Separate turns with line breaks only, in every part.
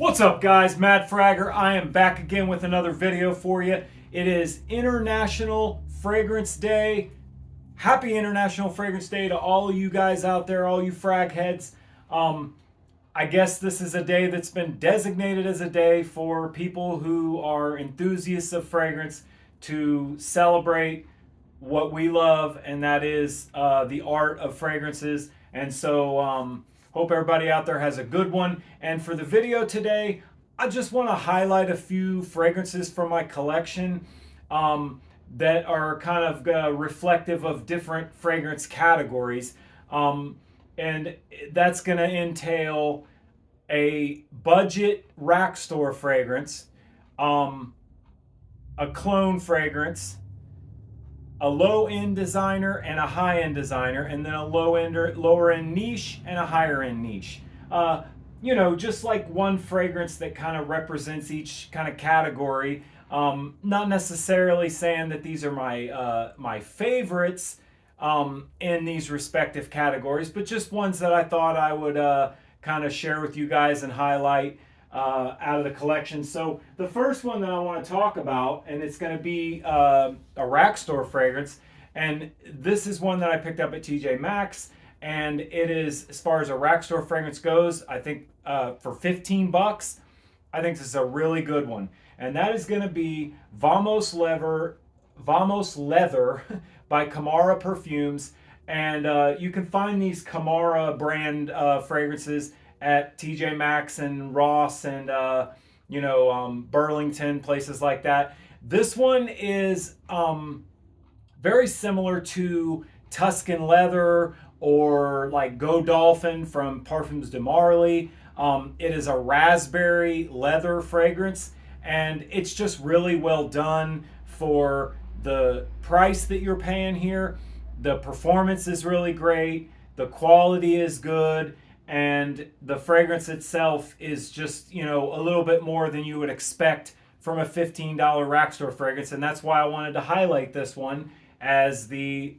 What's up, guys? Mad Fragger. I am back again with another video for you. It is International Fragrance Day. Happy International Fragrance Day to all of you guys out there, all you frag heads. I guess this is a day that's been designated as a day for people who are enthusiasts of fragrance to celebrate what we love, and that is the art of fragrances. And so, hope everybody out there has a good one. And for the video today, I just want to highlight a few fragrances from my collection that are kind of reflective of different fragrance categories. And that's going to entail a budget rack store fragrance, a clone fragrance, a low-end designer and a high-end designer, and then a lower-end niche and a higher-end niche. Just like one fragrance that kind of represents each kind of category. Not necessarily saying that these are my favorites in these respective categories, but just ones that I thought I would kind of share with you guys and highlight out of the collection. So the first one that I want to talk about, and it's going to be a rack store fragrance, and this is one that I picked up at TJ Maxx, and it is, as far as a rack store fragrance goes, I think for 15 bucks, I think this is a really good one, and that is going to be Vamos Leather by Kamara Perfumes. And you can find these Kamara brand fragrances at TJ Maxx and Ross and Burlington, places like that. This one is very similar to Tuscan Leather or like Go Dolphin from Parfums de Marly. It is a raspberry leather fragrance, and it's just really well done for the price that you're paying here. The performance is really great, the quality is good, and the fragrance itself is just, a little bit more than you would expect from a $15 rack store fragrance. And that's why I wanted to highlight this one as the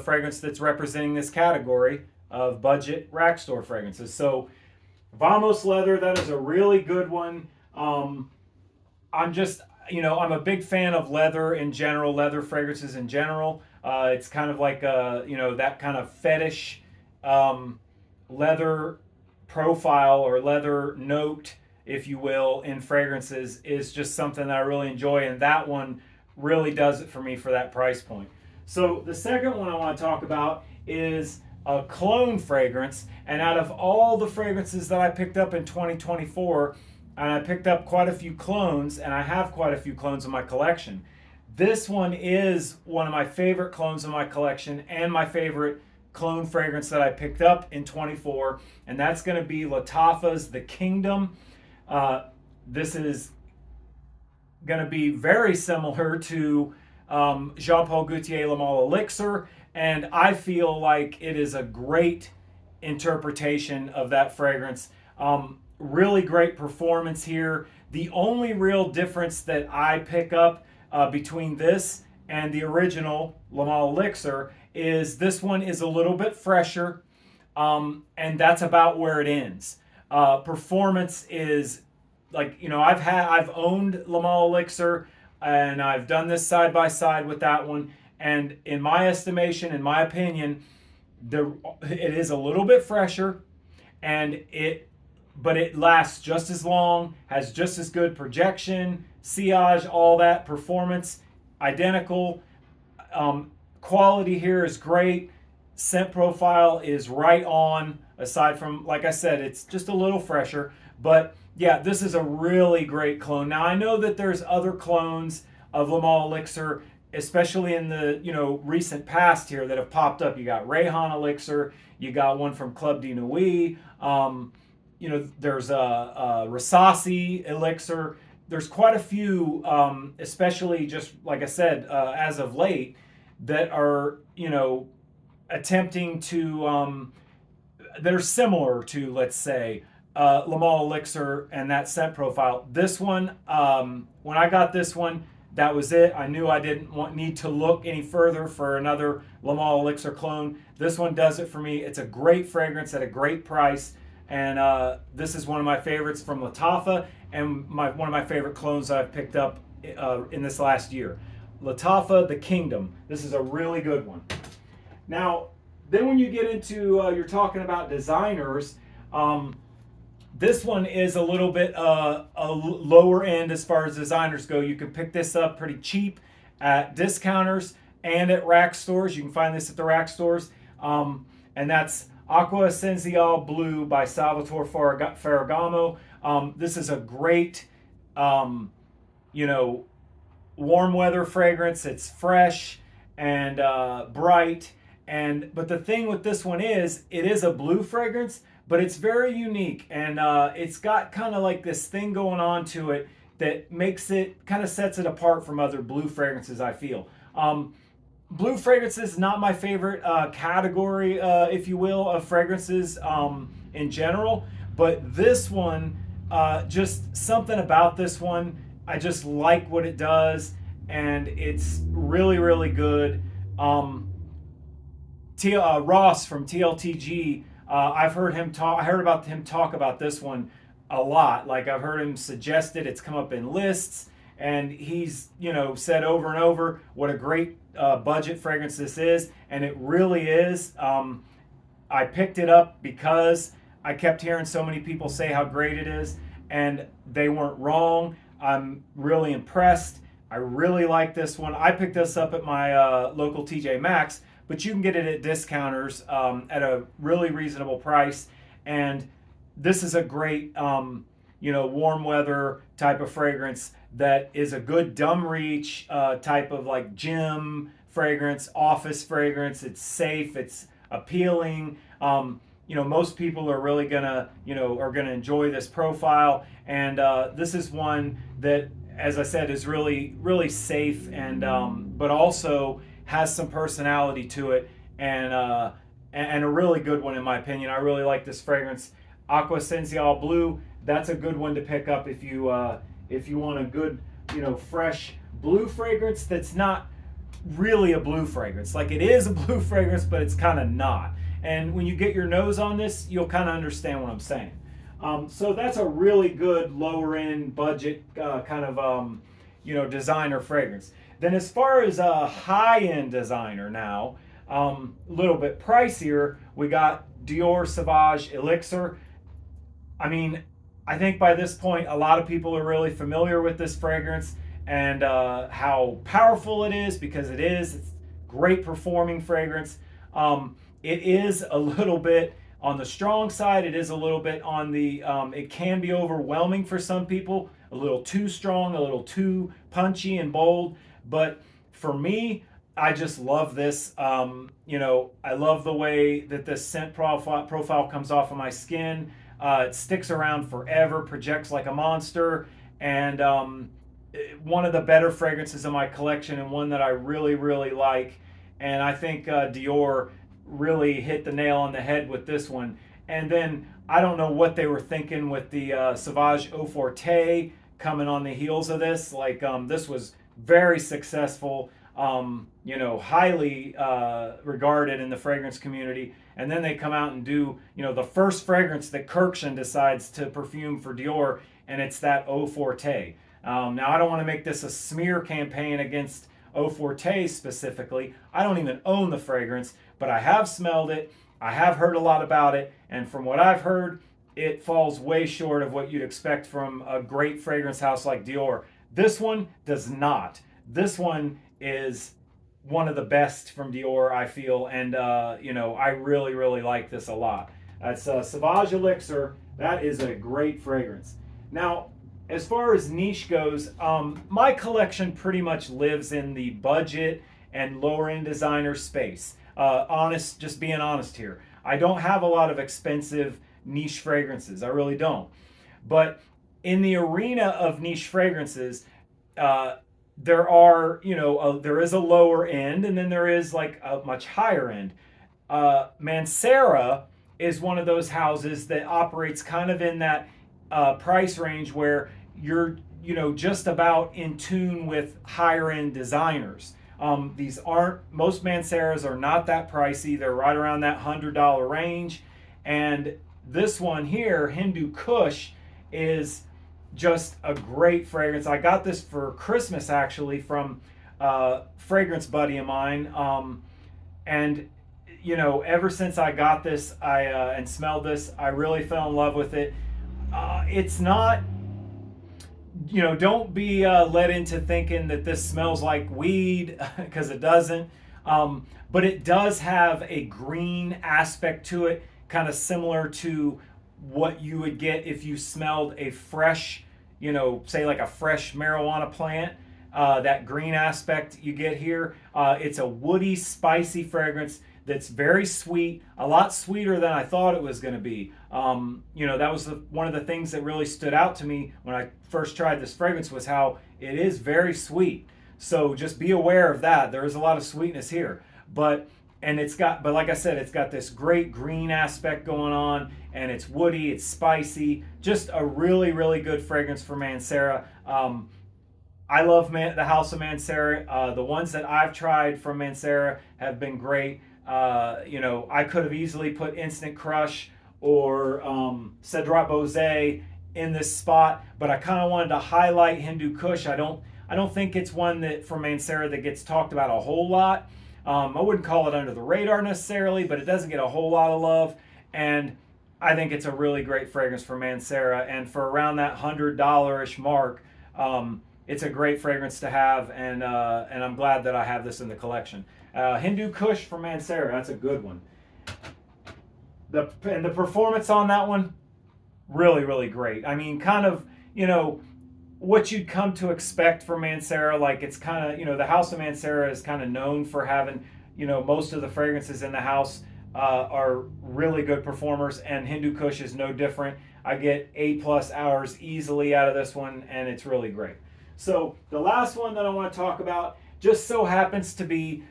fragrance that's representing this category of budget rack store fragrances. So Vamos Leather, that is a really good one. I'm a big fan of leather in general, leather fragrances in general. It's kind of like that kind of fetish leather profile or leather note, if you will, in fragrances is just something that I really enjoy, and that one really does it for me for that price point. So the second one I want to talk about is a clone fragrance, and out of all the fragrances that I picked up in 2024, and I picked up quite a few clones, and I have quite a few clones in my collection. This one is one of my favorite clones in my collection and my favorite clone fragrance that I picked up in 24, and that's going to be Lattafa's The Kingdom. This is going to be very similar to Jean Paul Gaultier Le Male Elixir, and I feel like it is a great interpretation of that fragrance. Really great performance here. The only real difference that I pick up between this and the original Le Male Elixir is this one is a little bit fresher, and that's about where it ends. Performance is I've owned Le Male Elixir, and I've done this side by side with that one, and in my estimation, in my opinion, it is a little bit fresher, but it lasts just as long, has just as good projection, sillage, all that. Performance identical. Quality here is great. Scent profile is right on, aside from, like I said, it's just a little fresher. But yeah, this is a really great clone. Now, I know that there's other clones of Le Male Elixir, especially in the recent past here, that have popped up. You got Rayhan Elixir, you got one from Club de Nuit, there's a Rasasi Elixir. There's quite a few, especially just like I said, as of late, that are attempting to that are similar to, let's say, Le Male Elixir and that scent profile. This one, when I got this one, that was it. I knew I didn't need to look any further for another Le Male Elixir clone. This one does it for me. It's a great fragrance at a great price. And this is one of my favorites from Lattafa, and one of my favorite clones I've picked up in this last year. Lattafa the Kingdom. This is a really good one. Now, then when you get into, you're talking about designers, this one is a little bit a lower end as far as designers go. You can pick this up pretty cheap at discounters and at rack stores. You can find this at the rack stores. And that's Aqua Essenziale Blue by Salvatore Ferragamo. This is a great, you know, warm weather fragrance. It's fresh and bright. But the thing with this one is, it is a blue fragrance, but it's very unique, and it's got kind of like this thing going on to it that makes it, kind of sets it apart from other blue fragrances, I feel. Blue fragrances, not my favorite category, if you will, of fragrances in general, but this one, just something about this one, I just like what it does, and it's really, really good. Ross from TLTG, I've heard him talk. I heard about him talk about this one a lot. Like, I've heard him suggest it. It's come up in lists, and he's, you know, said over and over what a great budget fragrance this is, and it really is. I picked it up because I kept hearing so many people say how great it is, and they weren't wrong. I'm really impressed. I really like this one. I picked this up at my local TJ Maxx, but you can get it at discounters at a really reasonable price. And this is a great, you know, warm weather type of fragrance that is a good dumb reach type of like gym fragrance, office fragrance. It's safe, it's appealing. You know, most people are really gonna, you know, are gonna enjoy this profile. And this is one that, as I said, is really, really safe, and but also has some personality to it, and a really good one in my opinion. I really like this fragrance, Aqua Essenziale Blue. That's a good one to pick up if you want a good, you know, fresh blue fragrance that's not really a blue fragrance. Like, it is a blue fragrance, but it's kind of not. And when you get your nose on this, you'll kind of understand what I'm saying. So that's a really good lower end budget kind of you know, designer fragrance. Then as far as a high-end designer now, a little bit pricier, we got Dior Sauvage Elixir. I mean, I think by this point, a lot of people are really familiar with this fragrance and how powerful it is, because it is. It's great performing fragrance. It is a little bit on the strong side. It is a little bit on the, it can be overwhelming for some people, a little too strong, a little too punchy and bold. But for me, I just love this. You know, I love the way that this scent profile comes off of my skin. It sticks around forever, projects like a monster, and one of the better fragrances in my collection, and one that I really, really like. And I think Dior really hit the nail on the head with this one. And then I don't know what they were thinking with the Sauvage Eau Forte coming on the heels of this. Like, this was very successful, you know, highly regarded in the fragrance community. And then they come out and do, you know, the first fragrance that Kirkshire decides to perfume for Dior, and it's that Eau Forte. Now, I don't want to make this a smear campaign against Eau Forte specifically. I don't even own the fragrance, but I have smelled it. I have heard a lot about it, and from what I've heard, it falls way short of what you'd expect from a great fragrance house like Dior. This one does not. This one is one of the best from Dior, I feel, and you know, I really, really like this a lot. That's Sauvage Elixir. That is a great fragrance. Now, as far as niche goes, my collection pretty much lives in the budget and lower end designer space. Just being honest here. I don't have a lot of expensive niche fragrances. I really don't. But in the arena of niche fragrances, there are, you know, there is a lower end, and then there is like a much higher end. Mancera is one of those houses that operates kind of in that price range where you're, you know, just about in tune with higher end designers. Most Manceras are not that pricey. They're right around that $100 range, and this one here, Hindu Kush, is just a great fragrance. I got this for Christmas actually from a fragrance buddy of mine. And you know, ever since I got this, and smelled this, I really fell in love with it. It's not, you know, don't be led into thinking that this smells like weed, because it doesn't. But it does have a green aspect to it, kind of similar to what you would get if you smelled a fresh, you know, say like a fresh marijuana plant. That green aspect you get here. It's a woody, spicy fragrance that's very sweet, a lot sweeter than I thought it was going to be. You know, that was one of the things that really stood out to me when I first tried this fragrance, was how it is very sweet. So just be aware of that. There is a lot of sweetness here, but like I said, it's got this great green aspect going on, and it's woody, it's spicy, just a really, really good fragrance for Mancera. I love the House of Mancera. The ones that I've tried from Mancera have been great. You know, I could have easily put Instant Crush or Cedrat Bose in this spot, but I kind of wanted to highlight Hindu Kush. I don't think it's one that from Mancera that gets talked about a whole lot. I wouldn't call it under the radar necessarily, but it doesn't get a whole lot of love, and I think it's a really great fragrance for Mancera. And for around that $100-ish mark, it's a great fragrance to have, and I'm glad that I have this in the collection. Hindu Kush from Mancera, that's a good one. The performance on that one, really, really great. I mean, kind of, you know, what you'd come to expect from Mancera. Like, it's kind of, you know, the House of Mancera is kind of known for having, you know, most of the fragrances in the house are really good performers, and Hindu Kush is no different. I get 8+ hours easily out of this one, and it's really great. So the last one that I want to talk about just so happens to be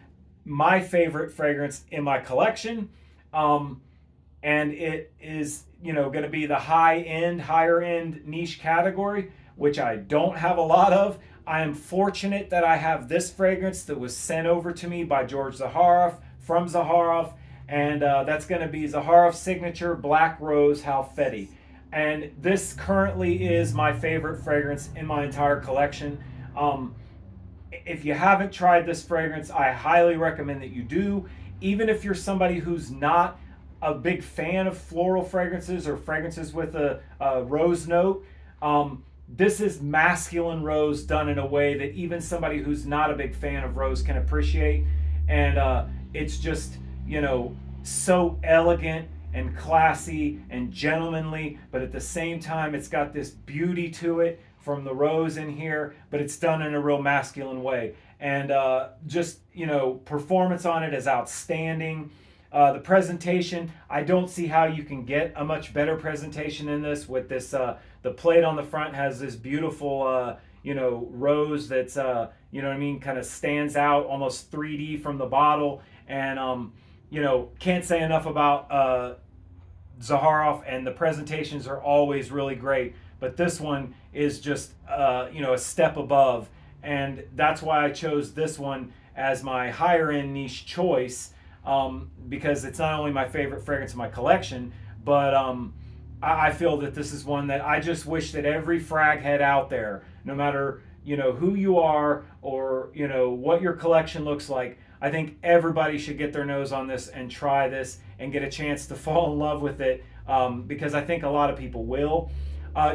my favorite fragrance in my collection. And it is, you know, going to be the higher end niche category, which I don't have a lot of. I am fortunate that I have this fragrance that was sent over to me by George Zaharoff from Zaharoff, and that's going to be Zaharoff Signature Black Rose Halfeti. And this currently is my favorite fragrance in my entire collection. If you haven't tried this fragrance, I highly recommend that you do. Even if you're somebody who's not a big fan of floral fragrances or fragrances with a rose note, this is masculine rose done in a way that even somebody who's not a big fan of rose can appreciate. And it's just, you know, so elegant and classy and gentlemanly, but at the same time it's got this beauty to it from the rose in here, but it's done in a real masculine way. And just, you know, performance on it is outstanding. The presentation, I don't see how you can get a much better presentation in this. With this, the plate on the front has this beautiful, you know, rose that's, you know what I mean, kind of stands out almost 3D from the bottle. And, you know, can't say enough about Zaharoff, and the presentations are always really great. But this one is just, you know, a step above. And that's why I chose this one as my higher end niche choice. Because it's not only my favorite fragrance in my collection, but I feel that this is one that I just wish that every frag head out there, no matter, you know, who you are or, you know, what your collection looks like, I think everybody should get their nose on this and try this and get a chance to fall in love with it, because I think a lot of people will.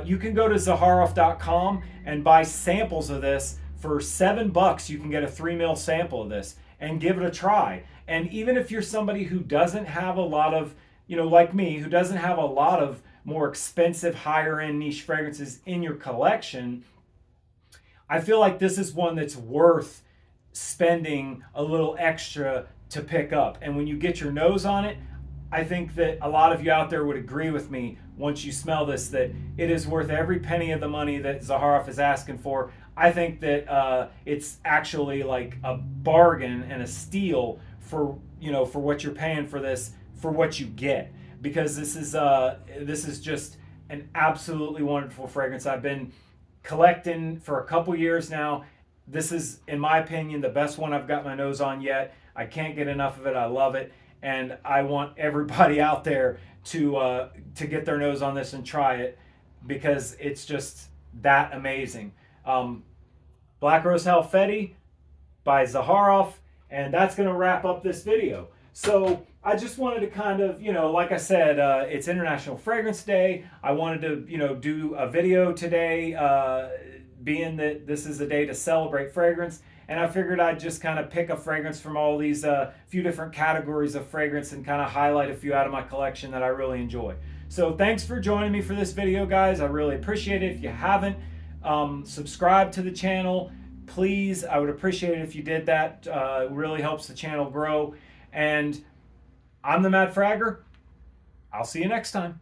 You can go to Zaharoff.com and buy samples of this. For $7, you can get a 3 ml sample of this and give it a try. And even if you're somebody who doesn't have a lot of, you know, like me, who doesn't have a lot of more expensive, higher end niche fragrances in your collection, I feel like this is one that's worth spending a little extra to pick up. And when you get your nose on it, I think that a lot of you out there would agree with me once you smell this, that it is worth every penny of the money that Zaharoff is asking for. I think that it's actually like a bargain and a steal for, you know, for what you're paying for this, for what you get, because this is just an absolutely wonderful fragrance. I've been collecting for a couple years now. This is, in my opinion, the best one I've got my nose on yet. I can't get enough of it. I love it. and I want everybody out there to get their nose on this and try it because it's just that amazing. Black Rose Halfeti by Zaharoff, and that's going to wrap up this video. So I just wanted to kind of, like I said, it's International Fragrance Day. I wanted to, do a video today, being that this is a day to celebrate fragrance. And I figured I'd just kind of pick a fragrance from all these few different categories of fragrance and kind of highlight a few out of my collection that I really enjoy. So thanks for joining me for this video, guys. I really appreciate it. If you haven't subscribed to the channel, please, I would appreciate it if you did that. It really helps the channel grow. And I'm the Mad Fragger. I'll see you next time.